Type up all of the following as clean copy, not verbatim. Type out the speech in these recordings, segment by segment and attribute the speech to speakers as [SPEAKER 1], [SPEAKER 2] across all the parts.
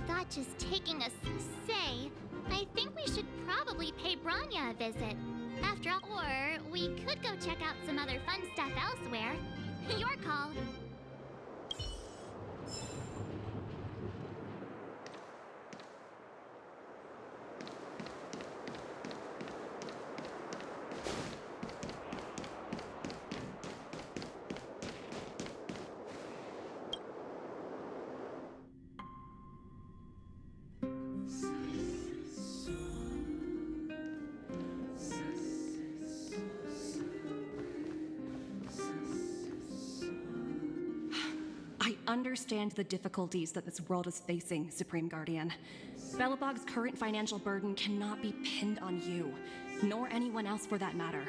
[SPEAKER 1] thought just taking a say, I think we should probably pay Branya a visit. After all, or we could go check out some other fun stuff elsewhere. Your call.
[SPEAKER 2] I understand the difficulties that this world is facing, Supreme Guardian. Belobog's current financial burden cannot be pinned on you, nor anyone else for that matter.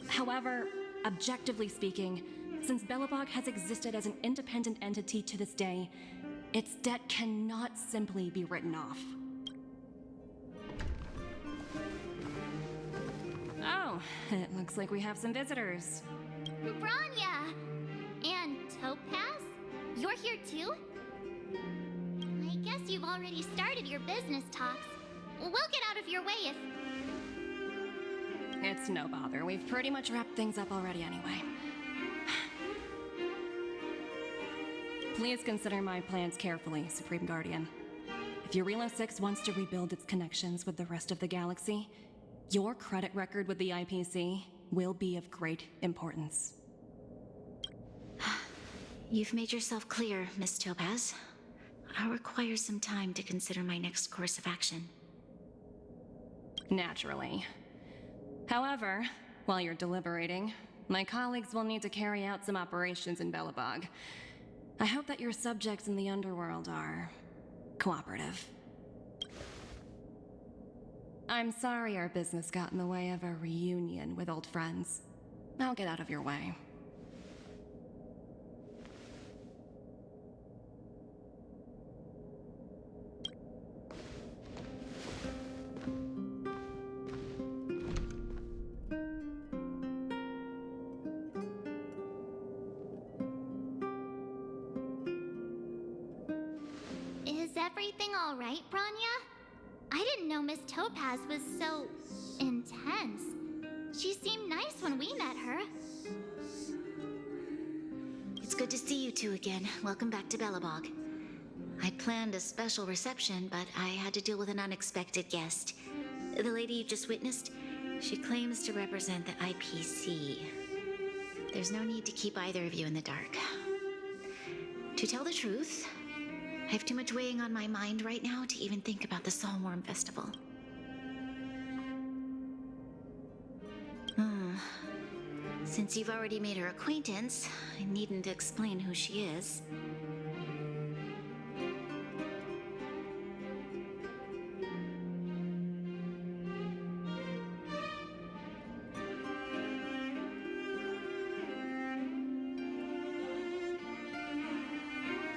[SPEAKER 2] However, objectively speaking, since Belobog has existed as an independent entity to this day, its debt cannot simply be written off. Oh, it looks like we have some visitors.
[SPEAKER 1] Branya! And Topaz? You're here too? I guess you've already started your business talks. We'll get out of your way if...
[SPEAKER 2] It's no bother. We've pretty much wrapped things up already anyway. Please consider my plans carefully, Supreme Guardian. If Jarilo 6 wants to rebuild its connections with the rest of the galaxy, your credit record with the IPC will be of great importance.
[SPEAKER 3] You've made yourself clear, Miss Topaz. I'll require some time to consider my next course of action.
[SPEAKER 2] Naturally. However, while you're deliberating, my colleagues will need to carry out some operations in Belobog. I hope that your subjects in the underworld are cooperative. I'm sorry our business got in the way of a reunion with old friends. I'll get out of your way.
[SPEAKER 1] Is everything all right, Branya? I didn't know Miss Topaz was so... intense. She seemed nice when we met her.
[SPEAKER 3] It's good to see you two again. Welcome back to Belobog. I'd planned a special reception, but I had to deal with an unexpected guest. The lady you just witnessed, she claims to represent the IPC. There's no need to keep either of you in the dark. To tell the truth, I have too much weighing on my mind right now to even think about the Soulworm Festival. Since you've already made her acquaintance, I needn't explain who she is.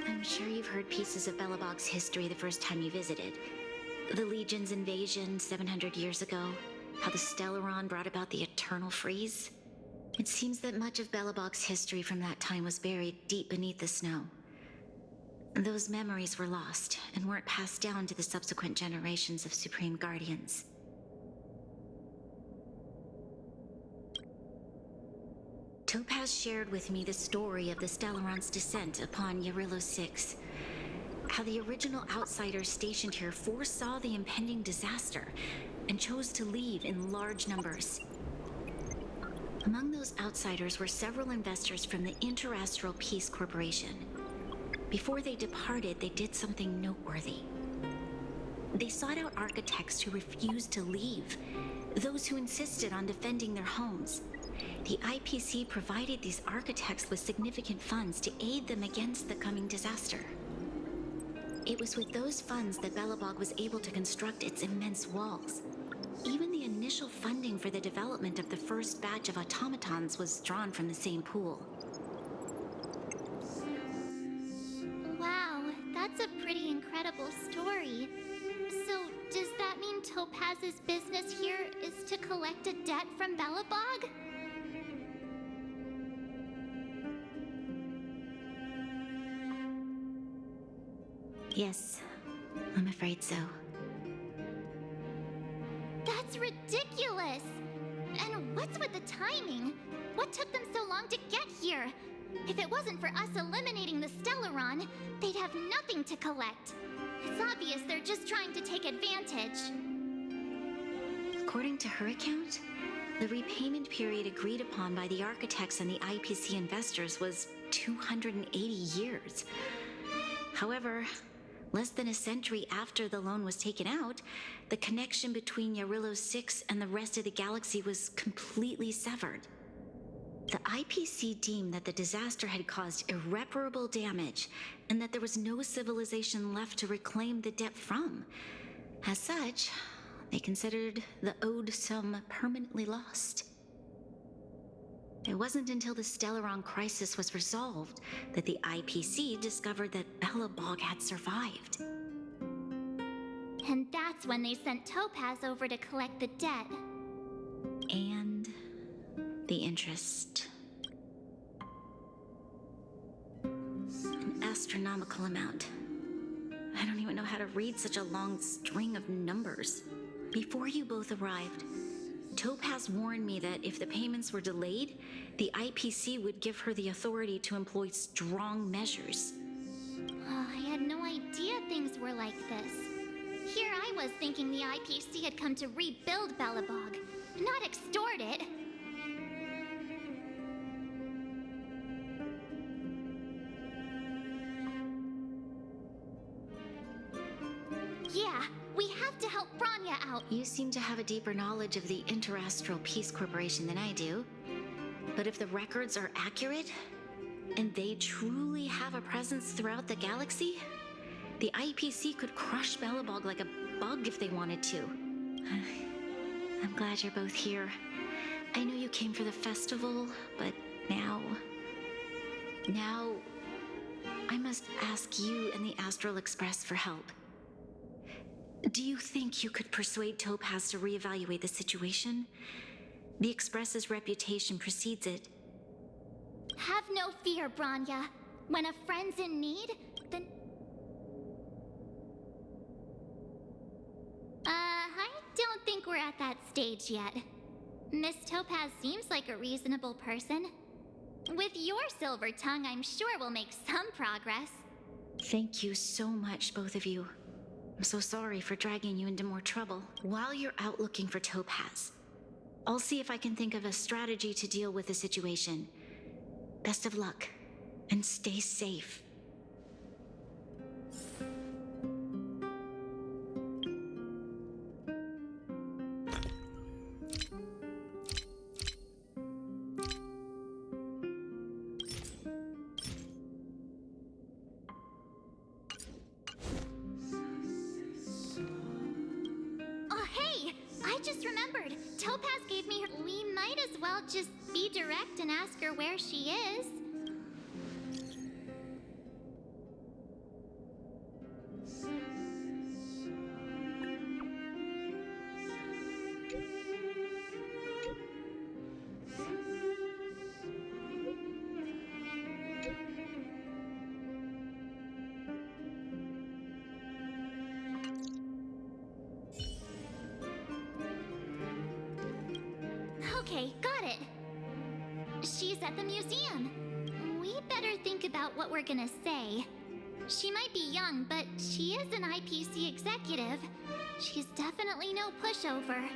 [SPEAKER 3] I'm sure you've heard pieces of Belobog's history the first time you visited. The Legion's invasion 700 years ago, how the Stellaron brought about the Eternal Freeze. It seems that much of Belobog's history from that time was buried deep beneath the snow. Those memories were lost and weren't passed down to the subsequent generations of Supreme Guardians. Topaz shared with me the story of the Stellaron's descent upon Jarilo 6. How the original outsiders stationed here foresaw the impending disaster and chose to leave in large numbers. Among those outsiders were several investors from the Interastral Peace Corporation. Before they departed, they did something noteworthy. They sought out architects who refused to leave, those who insisted on defending their homes. The IPC provided these architects with significant funds to aid them against the coming disaster. It was with those funds that Belobog was able to construct its immense walls. Even the initial funding for the development of the first batch of automatons was drawn from the same pool.
[SPEAKER 1] Wow, that's a pretty incredible story. So, does that mean Topaz's business here is to collect a debt from Belobog?
[SPEAKER 3] Yes, I'm afraid so.
[SPEAKER 1] That's ridiculous! And what's with the timing? What took them so long to get here? If it wasn't for us eliminating the Stellaron, they'd have nothing to collect. It's obvious they're just trying to take advantage.
[SPEAKER 3] According to her account, the repayment period agreed upon by the architects and the IPC investors was 280 years. However, less than a century after the loan was taken out, the connection between Jarilo 6 and the rest of the galaxy was completely severed. The IPC deemed that the disaster had caused irreparable damage and that there was no civilization left to reclaim the debt from. As such, they considered the owed sum permanently lost. It wasn't until the Stellaron crisis was resolved that the IPC discovered that Belobog had survived.
[SPEAKER 1] And that's when they sent Topaz over to collect the debt.
[SPEAKER 3] And the interest. An astronomical amount. I don't even know how to read such a long string of numbers. Before you both arrived, Topaz warned me that if the payments were delayed, the IPC would give her the authority to employ strong measures.
[SPEAKER 1] Oh, I had no idea things were like this. Here I was thinking the IPC had come to rebuild Belobog, not extort it. Yeah, we have to help Bronya out.
[SPEAKER 3] You seem to have a deeper knowledge of the Interastral Peace Corporation than I do. But if the records are accurate, and they truly have a presence throughout the galaxy, the IPC could crush Belobog like a bug if they wanted to. I'm glad you're both here. I know you came for the festival, but now I must ask you and the Astral Express for help. Do you think you could persuade Topaz to reevaluate the situation? The Express's reputation precedes it.
[SPEAKER 1] Have no fear, Bronya. When a friend's in need, then... I don't think we're at that stage yet. Miss Topaz seems like a reasonable person. With your silver tongue, I'm sure we'll make some progress.
[SPEAKER 3] Thank you so much, both of you. I'm so sorry for dragging you into more trouble. While you're out looking for Topaz, I'll see if I can think of a strategy to deal with the situation. Best of luck, and stay safe.
[SPEAKER 1] Oh, hey! I just remembered. Topaz gave me her... We might as well just be direct and ask her where she is. Okay, got it. She's at the museum. We better think about what we're gonna say. She might be young, but she is an IPC executive. She's definitely no pushover.